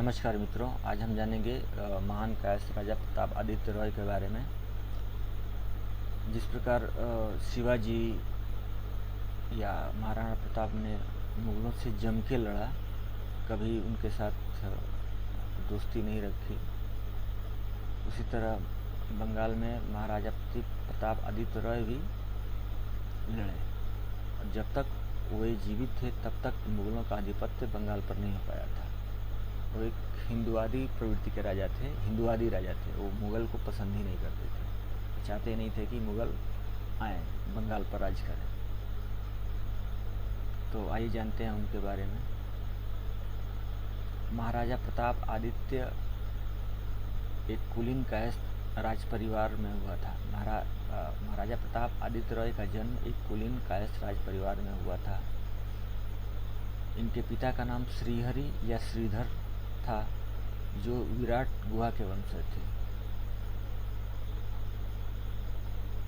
नमस्कार मित्रों, आज हम जानेंगे महान कायस्थ राजा प्रताप आदित्य रॉय के बारे में। जिस प्रकार शिवाजी या महाराणा प्रताप ने मुगलों से जम के लड़ा, कभी उनके साथ दोस्ती नहीं रखी, उसी तरह बंगाल में महाराजा प्रताप आदित्य रॉय भी लड़े। और जब तक वे जीवित थे तब तक मुगलों का आधिपत्य बंगाल पर नहीं हो पाया था। वो एक हिंदुवादी प्रवृत्ति के राजा थे, हिंदुवादी राजा थे। वो मुगल को पसंद ही नहीं करते थे, चाहते नहीं थे कि मुगल आए बंगाल पर राज करें। तो आइए जानते हैं उनके बारे में। महाराजा प्रताप आदित्य एक कुलीन कायस्थ राज परिवार में हुआ था। महाराजा प्रताप आदित्य रॉय का जन्म एक कुलीन कायस्थ राज परिवार में हुआ था। इनके पिता का नाम श्रीहरि या श्रीधर था, जो विराट गुहा के वंशज थे।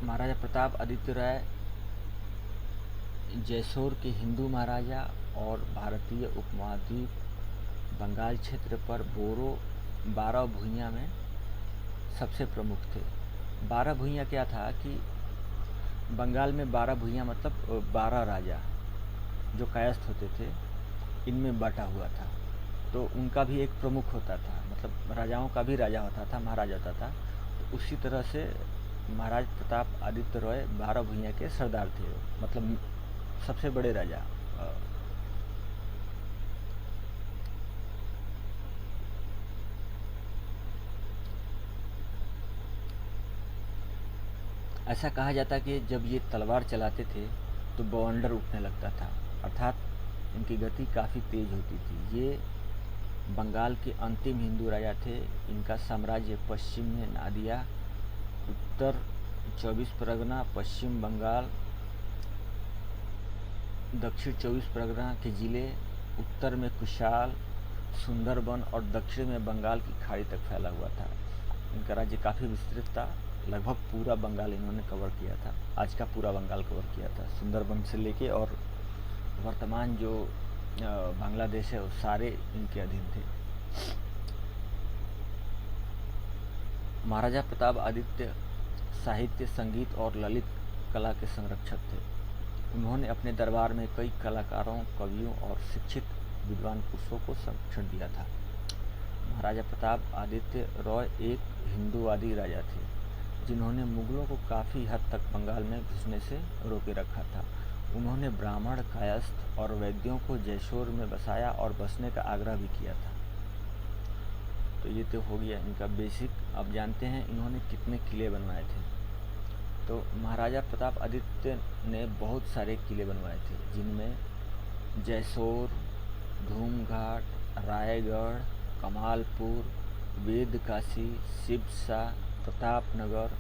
महाराजा प्रताप आदित्य राय जयसोर के हिंदू महाराजा और भारतीय उपमहाद्वीप बंगाल क्षेत्र पर बोरो 12 भूइयां में सबसे प्रमुख थे। 12 भूइयां क्या था कि बंगाल में 12 भूइयां मतलब 12 राजा जो कायस्थ होते थे, इनमें बांटा हुआ था। तो उनका भी एक प्रमुख होता था, मतलब राजाओं का भी राजा होता था, महाराजा होता था। तो उसी तरह से महाराज प्रताप आदित्य रॉय 12 भूइयां के सरदार थे, मतलब सबसे बड़े राजा। ऐसा कहा जाता कि जब ये तलवार चलाते थे तो बवंडर उठने लगता था, अर्थात इनकी गति काफ़ी तेज होती थी। ये बंगाल के अंतिम हिंदू राजा थे। इनका साम्राज्य पश्चिम में नादिया, उत्तर 24 परगना, पश्चिम बंगाल, दक्षिण 24 परगना के ज़िले, उत्तर में कुशाल, सुंदरबन और दक्षिण में बंगाल की खाड़ी तक फैला हुआ था। इनका राज्य काफ़ी विस्तृत था, लगभग पूरा बंगाल इन्होंने कवर किया था। आज का पूरा बंगाल कवर किया था, सुंदरबन से लेके और वर्तमान जो बांग्लादेश है, वो सारे इनके अधीन थे। महाराजा प्रताप आदित्य साहित्य, संगीत और ललित कला के संरक्षक थे। उन्होंने अपने दरबार में कई कलाकारों, कवियों और शिक्षित विद्वान पुरुषों को संरक्षण दिया था। महाराजा प्रताप आदित्य रॉय एक हिंदूवादी राजा थे, जिन्होंने मुगलों को काफ़ी हद तक बंगाल में घुसने से रोके रखा था। उन्होंने ब्राह्मण, कायस्थ और वैद्यों को जयसोर में बसाया और बसने का आग्रह भी किया था। तो ये तो हो गया इनका बेसिक। अब जानते हैं इन्होंने कितने किले बनवाए थे। तो महाराजा प्रताप आदित्य ने बहुत सारे किले बनवाए थे, जिनमें जयसोर, धूमघाट, रायगढ़, कमालपुर, वेदकाशी, सिबसा, प्रतापनगर,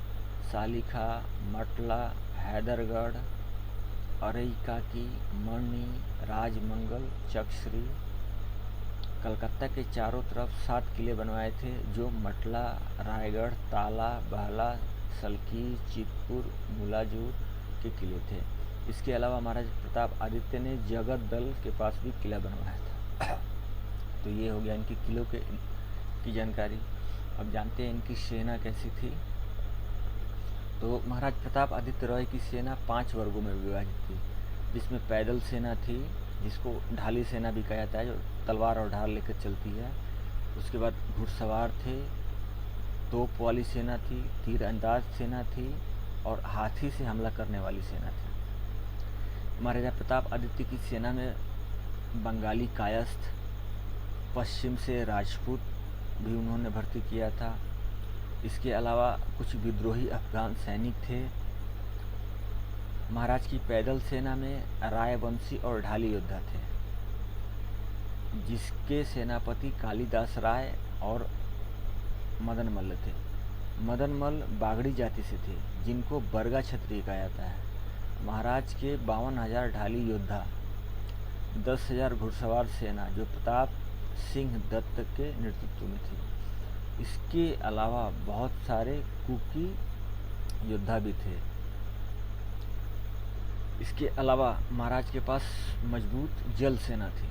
सालिखा, मटला, हैदरगढ़, अरईकाकी, मणि, राजमंगल, चकश्री। कलकत्ता के चारों तरफ 7 किले बनवाए थे, जो मटला, रायगढ़, ताला, बाला, सलकी, चितपुर, मुलाजूर के किले थे। इसके अलावा महाराज प्रताप आदित्य ने जगत दल के पास भी किला बनवाया था। तो ये हो गया इनकी किलों की जानकारी। अब जानते हैं इनकी सेना कैसी थी। तो महाराज प्रताप आदित्य रॉय की सेना 5 वर्गों में विभाजित थी, जिसमें पैदल सेना थी, जिसको ढाली सेना भी कहा जाता है, जो तलवार और ढाल लेकर चलती है। उसके बाद घुड़सवार थे, तोप वाली सेना थी, तीरंदाज सेना थी और हाथी से हमला करने वाली सेना थी। महाराजा प्रताप आदित्य की सेना में बंगाली कायस्थ, पश्चिम से राजपूत भी उन्होंने भर्ती किया था। इसके अलावा कुछ विद्रोही अफगान सैनिक थे। महाराज की पैदल सेना में रायवंशी और ढाली योद्धा थे, जिसके सेनापति कालिदास राय और मदन मल्ल थे। मदन मल्ल बागड़ी जाति से थे, जिनको बरगा क्षत्रिय कहा जाता है। महाराज के 52,000 ढाली योद्धा, 10,000 घुड़सवार सेना जो प्रताप सिंह दत्त के नेतृत्व में थी। इसके अलावा बहुत सारे कुकी योद्धा भी थे। इसके अलावा महाराज के पास मजबूत जल सेना थी।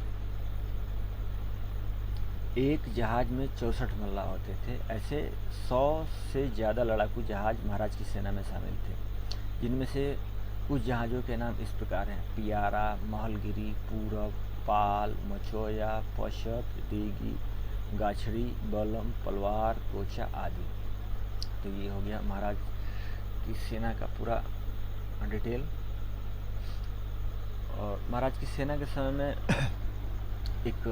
एक जहाज़ में 64 मल्लाह होते थे। ऐसे 100 से ज़्यादा लड़ाकू जहाज़ महाराज की सेना में शामिल थे, जिनमें से कुछ जहाज़ों के नाम इस प्रकार हैं: पियारा, महलगिरी, पूरब, पाल, मचोया, पशत, देगी, गाछड़ी, बलम, पलवार, कोचा आदि। तो ये हो गया महाराज की सेना का पूरा डिटेल। और महाराज की सेना के समय में एक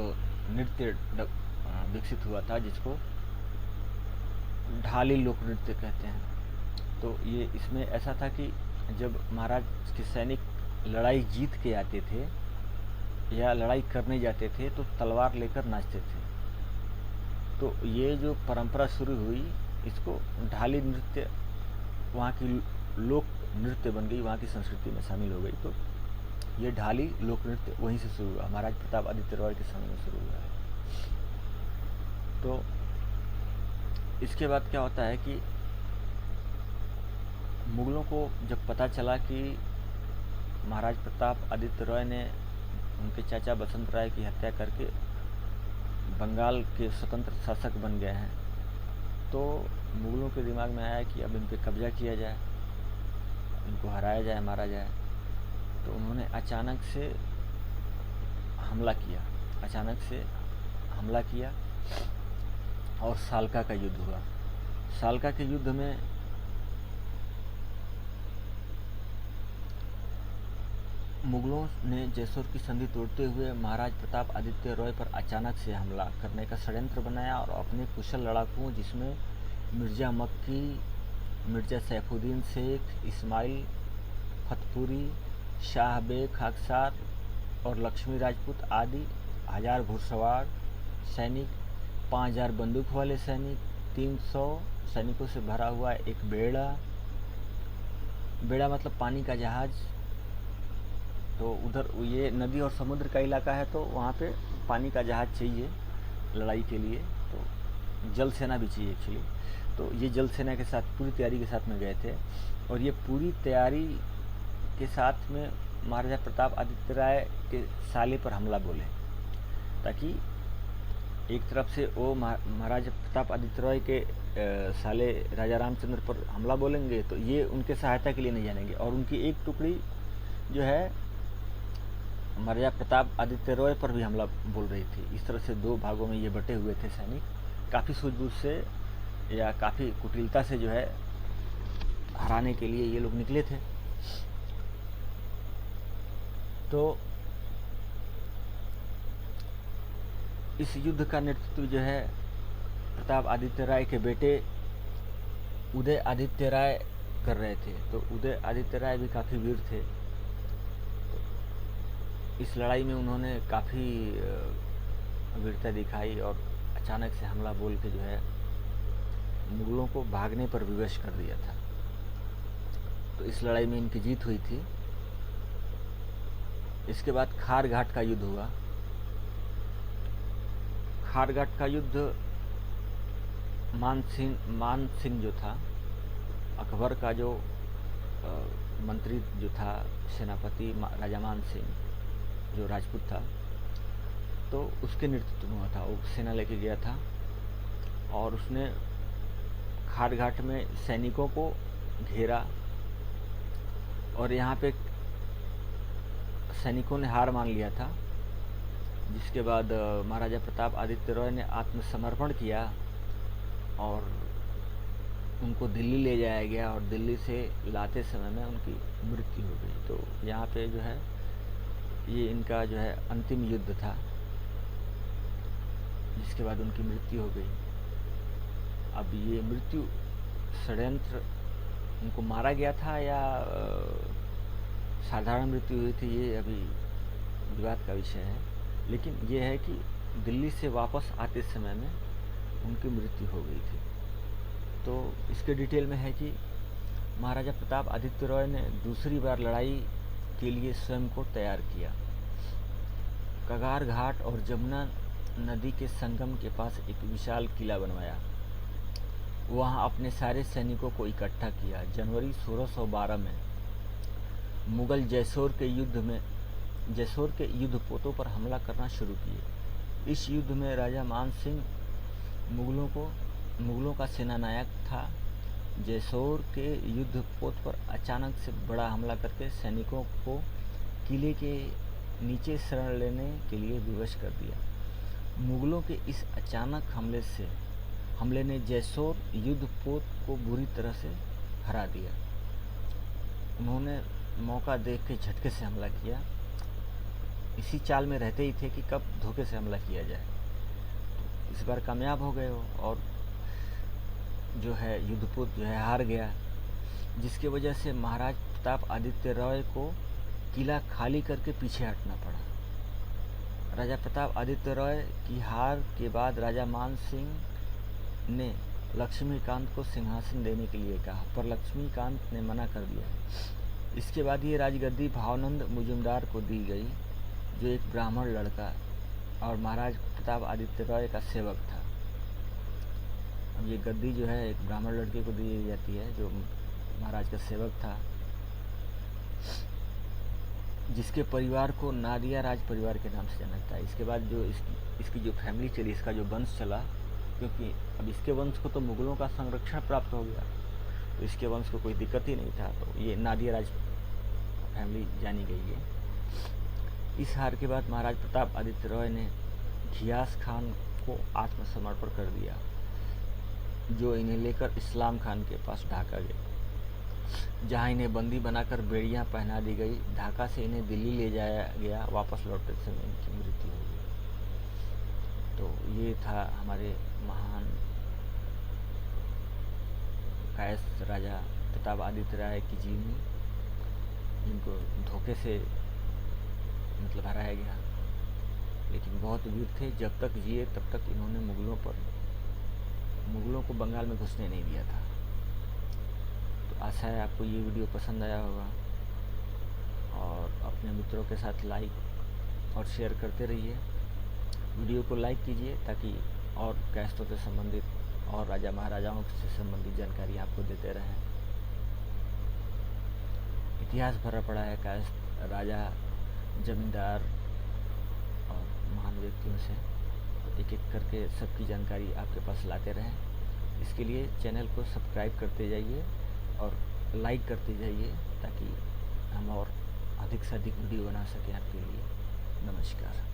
नृत्य विकसित हुआ था, जिसको ढाली लोक नृत्य कहते हैं। तो ये इसमें ऐसा था कि जब महाराज के सैनिक लड़ाई जीत के आते थे या लड़ाई करने जाते थे तो तलवार लेकर नाचते थे। तो ये जो परंपरा शुरू हुई, इसको ढाली नृत्य वहाँ की लोक नृत्य बन गई, वहाँ की संस्कृति में शामिल हो गई। तो ये ढाली लोक नृत्य वहीं से शुरू हुआ, महाराज प्रताप आदित्य रॉय के समय में शुरू हुआ है। तो इसके बाद क्या होता है कि मुगलों को जब पता चला कि महाराज प्रताप आदित्य रॉय ने उनके चाचा बसंत राय की हत्या करके बंगाल के स्वतंत्र शासक बन गए हैं, तो मुगलों के दिमाग में आया कि अब इन पर कब्जा किया जाए, इनको हराया जाए, मारा जाए। तो उन्होंने अचानक से हमला किया और सालका का युद्ध हुआ। सालका के युद्ध में मुगलों ने जयसोर की संधि तोड़ते हुए महाराज प्रताप आदित्य रॉय पर अचानक से हमला करने का षड्यंत्र बनाया और अपने कुशल लड़ाकुओं, जिसमें मिर्ज़ा मक्की, मिर्ज़ा सैफुद्दीन शेख, इस्माइल फतपुरी, शाह बेग खाकसार और लक्ष्मी राजपूत आदि 1000 घुड़सवार सैनिक, 5000 बंदूक वाले सैनिक, 300 सैनिकों से भरा हुआ एक बेड़ा मतलब पानी का जहाज़। तो उधर ये नदी और समुद्र का इलाका है, तो वहाँ पे पानी का जहाज़ चाहिए लड़ाई के लिए, तो जल सेना भी चाहिए एक्चुअली। तो ये जल सेना के साथ पूरी तैयारी के साथ में गए थे, और ये पूरी तैयारी के साथ में महाराजा प्रताप आदित्य राय के साले पर हमला बोले, ताकि एक तरफ से वो महाराजा प्रताप आदित्य राय के साले राजा रामचंद्र पर हमला बोलेंगे, तो ये उनके सहायता के लिए नहीं जानेंगे, और उनकी एक टुकड़ी जो है महाराजा प्रताप आदित्य रॉय पर भी हमला बोल रही थी। इस तरह से दो भागों में ये बटे हुए थे सैनिक। काफ़ी सूझबूझ से या काफ़ी कुटिलता से जो है हराने के लिए ये लोग निकले थे। तो इस युद्ध का नेतृत्व जो है प्रताप आदित्य राय के बेटे उदय आदित्य राय कर रहे थे। तो उदय आदित्य राय भी काफ़ी वीर थे। इस लड़ाई में उन्होंने काफ़ी वीरता दिखाई और अचानक से हमला बोल के जो है मुगलों को भागने पर विवश कर दिया था। तो इस लड़ाई में इनकी जीत हुई थी। इसके बाद खारघाट का युद्ध हुआ। खारघाट का युद्ध मान सिंह जो था, अकबर का जो मंत्री जो था, सेनापति राजा मान सिंह जो राजपूत था, तो उसके नेतृत्व में हुआ था। वो सेना लेके गया था और उसने खारघाट में सैनिकों को घेरा, और यहाँ पे सैनिकों ने हार मान लिया था। जिसके बाद महाराजा प्रताप आदित्य रॉय ने आत्मसमर्पण किया और उनको दिल्ली ले जाया गया, और दिल्ली से लाते समय में उनकी मृत्यु हो गई। तो यहाँ पे जो है ये इनका जो है अंतिम युद्ध था, जिसके बाद उनकी मृत्यु हो गई। अब ये मृत्यु षड्यंत्र, उनको मारा गया था या साधारण मृत्यु हुई थी, ये अभी विवाद का विषय है। लेकिन ये है कि दिल्ली से वापस आते समय में उनकी मृत्यु हो गई थी। तो इसके डिटेल में है कि महाराजा प्रताप आदित्य रॉय ने दूसरी बार लड़ाई के लिए स्वयं को तैयार किया। कगार घाट और जमुना नदी के संगम के पास एक विशाल किला बनवाया। वहां अपने सारे सैनिकों को इकट्ठा किया। जनवरी 1612 में मुगल जयसोर के युद्ध पोतों पर हमला करना शुरू किए। इस युद्ध में राजा मान सिंह मुगलों का सेनानायक था। जैसोर के युद्ध पोत पर अचानक से बड़ा हमला करके सैनिकों को किले के नीचे शरण लेने के लिए विवश कर दिया। मुगलों के इस अचानक हमले ने जैसोर युद्ध पोत को बुरी तरह से हरा दिया। उन्होंने मौका देख के झटके से हमला किया। इसी चाल में रहते ही थे कि कब धोखे से हमला किया जाए। तो इस बार कामयाब हो गए हो और जो है युद्धपोत जो है हार गया, जिसकी वजह से महाराज प्रताप आदित्य रॉय को किला खाली करके पीछे हटना पड़ा। राजा प्रताप आदित्य रॉय की हार के बाद राजा मान सिंह ने लक्ष्मीकांत को सिंहासन देने के लिए कहा, पर लक्ष्मीकांत ने मना कर दिया। इसके बाद ये राजगद्दी भावनंद मुजुमदार को दी गई, जो एक ब्राह्मण लड़का और महाराज प्रताप आदित्य रॉय का सेवक था। अब ये गद्दी जो है एक ब्राह्मण लड़के को दी जाती है, जो महाराज का सेवक था, जिसके परिवार को नादिया राज परिवार के नाम से जाना जाता है। इसके बाद जो इसकी जो फैमिली चली, इसका जो वंश चला, क्योंकि अब इसके वंश को तो मुगलों का संरक्षण प्राप्त हो गया, तो इसके वंश को कोई दिक्कत ही नहीं था, तो ये नादिया राज फैमिली जानी गई है। इस हार के बाद महाराज प्रताप आदित्य रॉय ने घियास खान को आत्मसमर्पण कर दिया, जो इन्हें लेकर इस्लाम खान के पास ढाका गए, जहां इन्हें बंदी बनाकर बेड़ियां पहना दी गई। ढाका से इन्हें दिल्ली ले जाया गया। वापस लौटते समय इनकी मृत्यु हो गई। तो ये था हमारे महान कायस्थ राजा प्रताप आदित्य राय की जीवनी, जिनको धोखे से मतलब हराया गया, लेकिन बहुत वीर थे। जब तक जिए तब तक इन्होंने मुगलों को बंगाल में घुसने नहीं दिया था। तो आशा है आपको ये वीडियो पसंद आया होगा, और अपने मित्रों के साथ लाइक और शेयर करते रहिए। वीडियो को लाइक कीजिए ताकि और कायस्थों से संबंधित और राजा महाराजाओं से संबंधित जानकारी आपको देते रहें। इतिहास भरा पड़ा है कायस्थ राजा, जमींदार और महान व्यक्तियों से, तो एक एक करके सबकी जानकारी आपके पास लाते रहें। इसके लिए चैनल को सब्सक्राइब करते जाइए और लाइक करते जाइए, ताकि हम और अधिक से अधिक वीडियो बना सकें आपके लिए। नमस्कार।